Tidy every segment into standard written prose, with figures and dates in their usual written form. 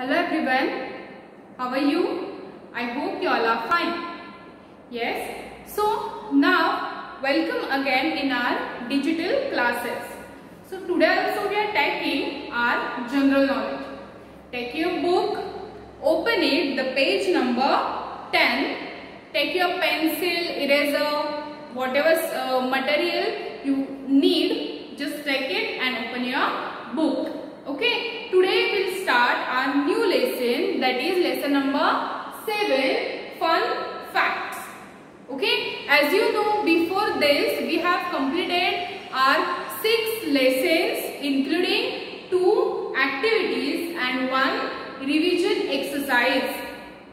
Hello everyone, how are you? I hope you all are fine. Yes, so now welcome again in our digital classes. So today also we are taking our general knowledge. Take your book, open it, the page number 10. Take your pencil, eraser, whatever material you need, just take it and open your book. Okay, today we'll start our new lesson, that is lesson number 7, fun facts. Okay, as you know, before this we have completed our 6 lessons including 2 activities and 1 revision exercise.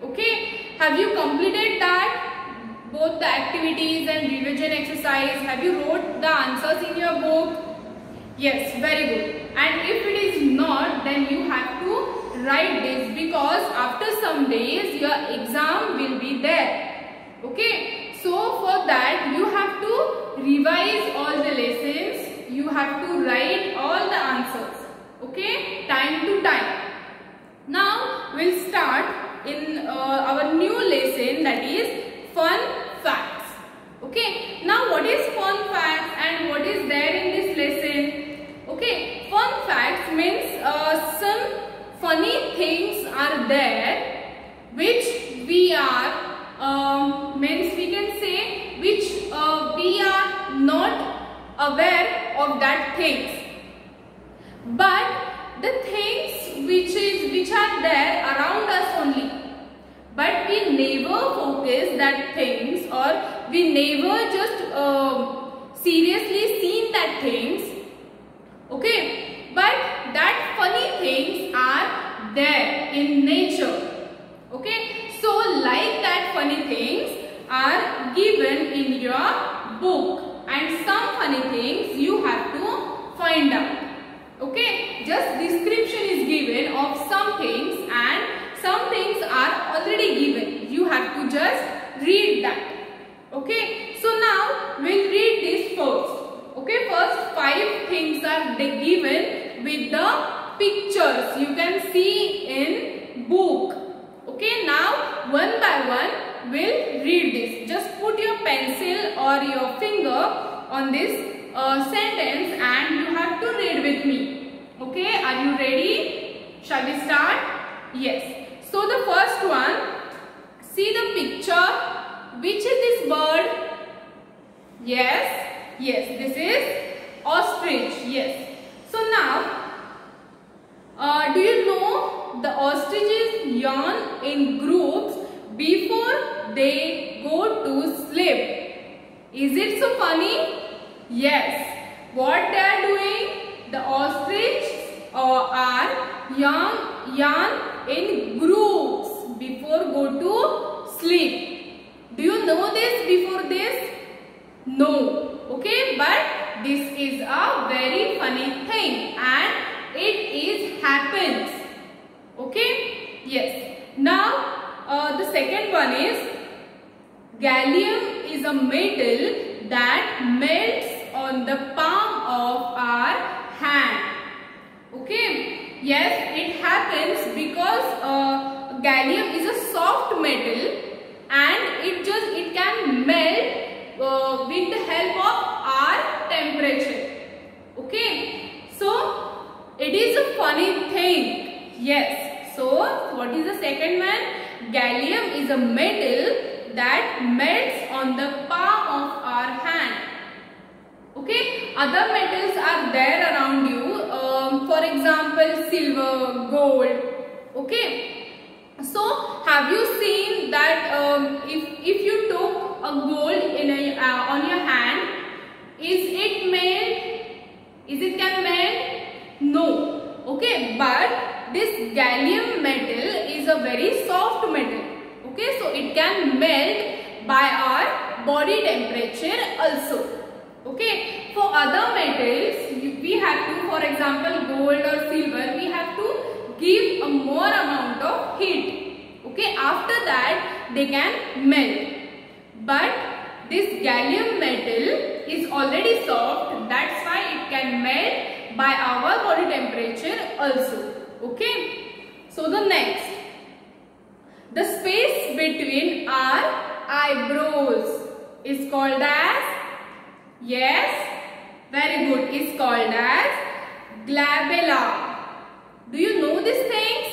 Okay, have you completed that? Both the activities and revision exercise, have you wrote the answers in your book? Yes, very good. And if it is not, then you have to write this, because after some days your exam will be there. Okay, so for that you have to revise all the lessons, you have to write all the answers, okay, time to time. Now we'll start in our new lesson, that is fun facts. Okay, now what is fun facts and what is there in this lesson? Okay, fun facts means some funny things are there which we are means we can say which we are not aware of that things, but the things which are there around us only, but we never focus that things, or we never just seriously seen that things. Okay, but that funny things are there in nature. Okay, so like that funny things are given in your book, and some funny things you have to find out. Okay, just description is given of some things and some things are already given. You have to just read that. Okay, so now we'll read this first. Okay, first 5 things are given with the pictures you can see in book. Okay, now one by one we'll read this. Just put your pencil or your finger on this sentence and you have to read with me. Okay, are you ready? Shall we start? Yes. So the first one, see the picture. Which is this bird? Yes. Yes, this is ostrich. Yes. So now, do you know the ostriches yawn in groups before they go to sleep? Is it so funny? Yes. What they are doing? The ostriches are yawn in groups before go to sleep. Do you know this before this? No. Okay, but this is a very funny thing and it happens. Okay, yes. Now the second one is gallium is a metal that melts on the palm of our hand. Okay, yes, it happens because gallium is a soft metal and it can melt with the help of our temperature. Okay, so it is a funny thing. Yes, so what is the second one? Gallium is a metal that melts on the palm of our hand. Okay, other metals are there around you, for example silver, gold. Okay, so have you seen that if you took a gold in on your hand, is it melt? Is it can melt? No. Okay, but this gallium metal is a very soft metal. Okay, so it can melt by our body temperature also. Okay, for other metals we have to, for example gold or silver, we have to give a more amount of heat. Okay, after that they can melt. But this gallium metal is already soft, that's why it can melt by our body temperature also. Okay, So the next, the space between our eyebrows is called as, yes, very good, is called as glabella. Do you know these things?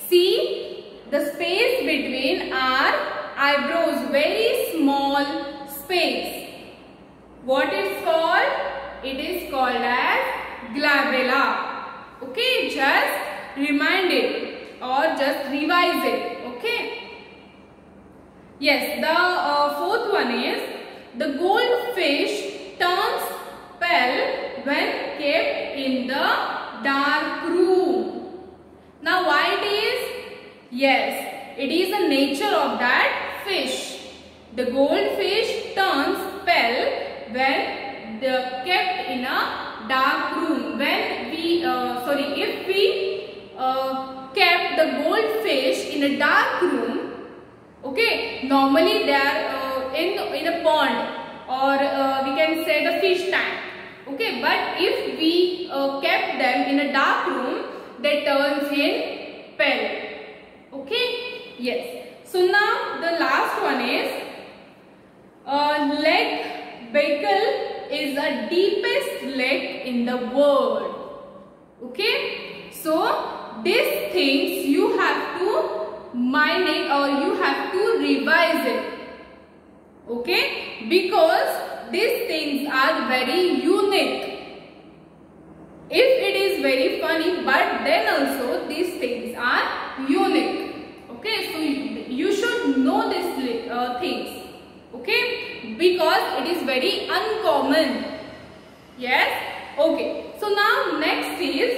See, the space between our eyebrows, very small space. What is called? It is called as glabella. Okay, just remind it or just revise it. Okay. Yes, the fourth one is the goldfish turns pale when kept in the dark room. Now why it is? Yes, it is the nature of that fish. The goldfish turns pale when they kept in a dark room. When we, if we kept the goldfish in a dark room, okay, normally they are in a pond, or we can say the fish tank. Okay, but if we kept them in a dark room, they turns in pale. Okay, yes. So now the last one is leg beagle is the deepest lake in the world. Okay, so these things you have to mind it or you have to revise it. Okay, because these things are very unique. If it is very funny, but then also these things are unique. Okay, so you should know these things. Okay, because it is very uncommon. Yes. Okay, so now next is,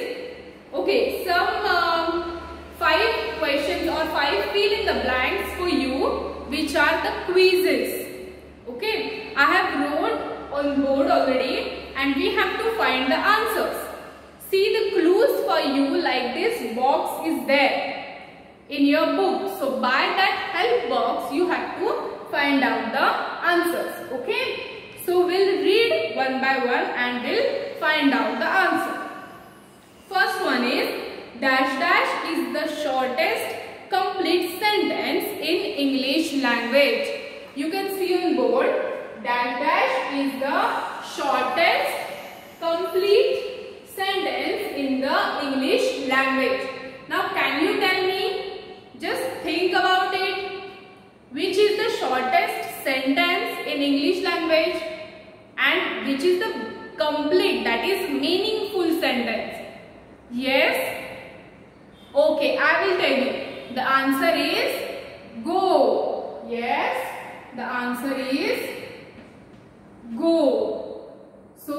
okay, some 5 questions or 5 fill in the blanks for you, which are the quizzes. Okay, I have wrote on board already and we have to find the answers. See the clues for you, like this box is there in your book. So by that help box you have to find out the answers. Okay, so we'll read one by one and we'll find out the answer. First one is dash dash is the shortest complete sentence in English language. You can see on board, dash dash is the shortest complete sentence in the English language. Now can you tell me, just think about it, which is the shortest sentence in English language and which is the complete, that is meaningful sentence? Yes? Okay, I will tell you. The answer is go. Yes, the answer is go. So,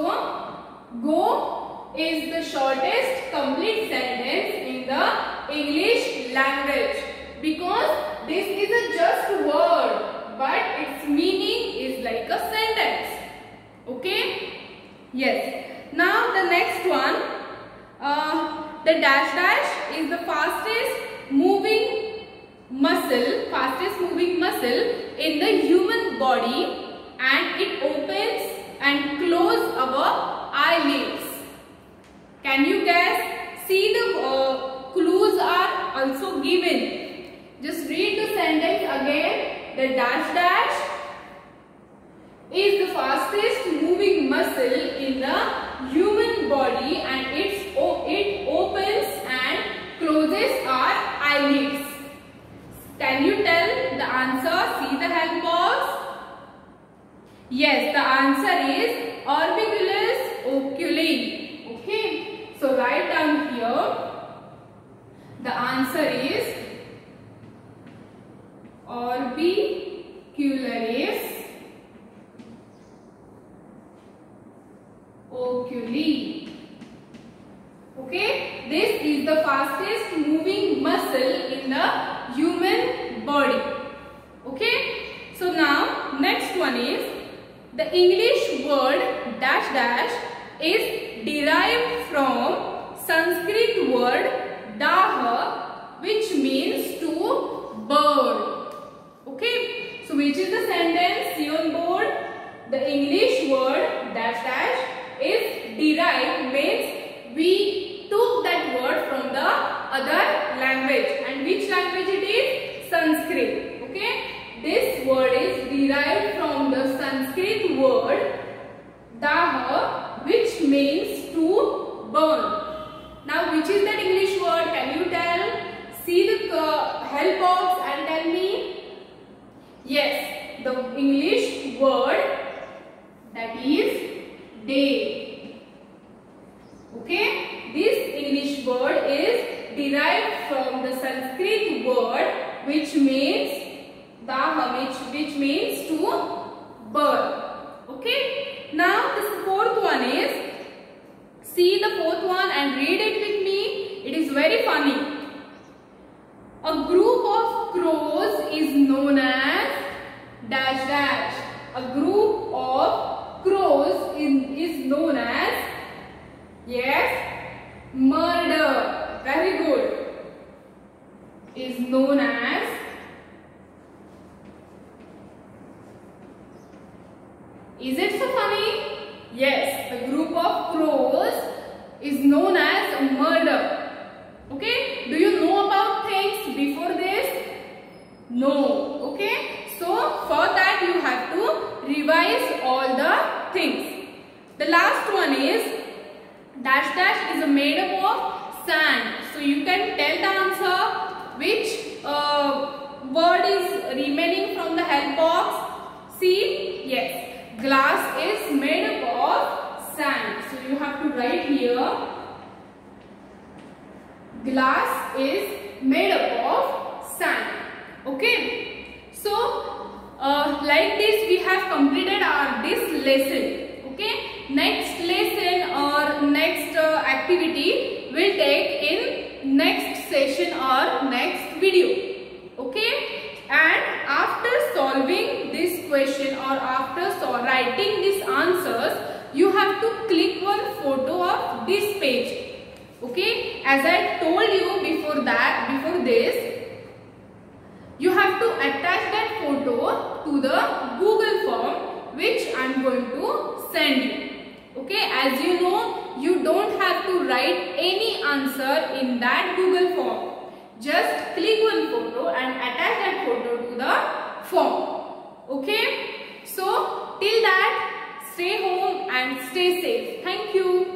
go is the shortest complete sentence in the English language, because this is a just word but its meaning is like a sentence. Okay? Yes. Now the next one, the dash dash is the fastest moving muscle in the human body, and it opens and closes our eyelids. Can you guess? See, the clues are also given. Just read the sentence again. The dash dash is the fastest moving muscle in the human body, and it opens and closes our eyelids. Can you tell the answer? See the help box. Yes, the answer is orbicularis oculi. Okay, so write down here. The answer is orbicularis oculi. Okay, this is the fastest moving muscle in the human body. Okay, so now next one is the English word dash dash is derived from Sanskrit word daha, which means to bird. Okay, so which is the sentence? See on board. The English word dash dash is derived, means we took that word from the other language. derived from the Sanskrit word daha, which means to burn. Now, which is that English word? Can you tell? See the help box and tell me. Yes, the English word, that is day. Okay, this English word is derived from the Sanskrit word which means daha, which means to burn. Okay, now the fourth one is, see the fourth one and read it with me. It is very funny. A group of crows is known as dash dash. A group of crows is known as, yes, murder. Very good. Is known as Is it so funny? Yes, the group of crows is known as murder. Okay, do you know about things before this? No. Okay, so for that you have to revise all the things. The last one is dash dash is made up of sand. So you can tell the answer which word is remaining from the help box. See, yes. Glass is made up of sand. So you have to write here. Glass is made up of sand. Okay. So like this we have completed this lesson. Okay. Next lesson or next activity will take in next session or next video. Okay. And after solving this question or after writing these answers, you have to click one photo of this page. Okay, as I told you before this, you have to attach that photo to the Google form which I am going to send you. Okay, as you know, you don't have to write any answer in that Google form. Just click one photo and attach that photo to the form. Okay, so till that, stay home and stay safe. Thank you.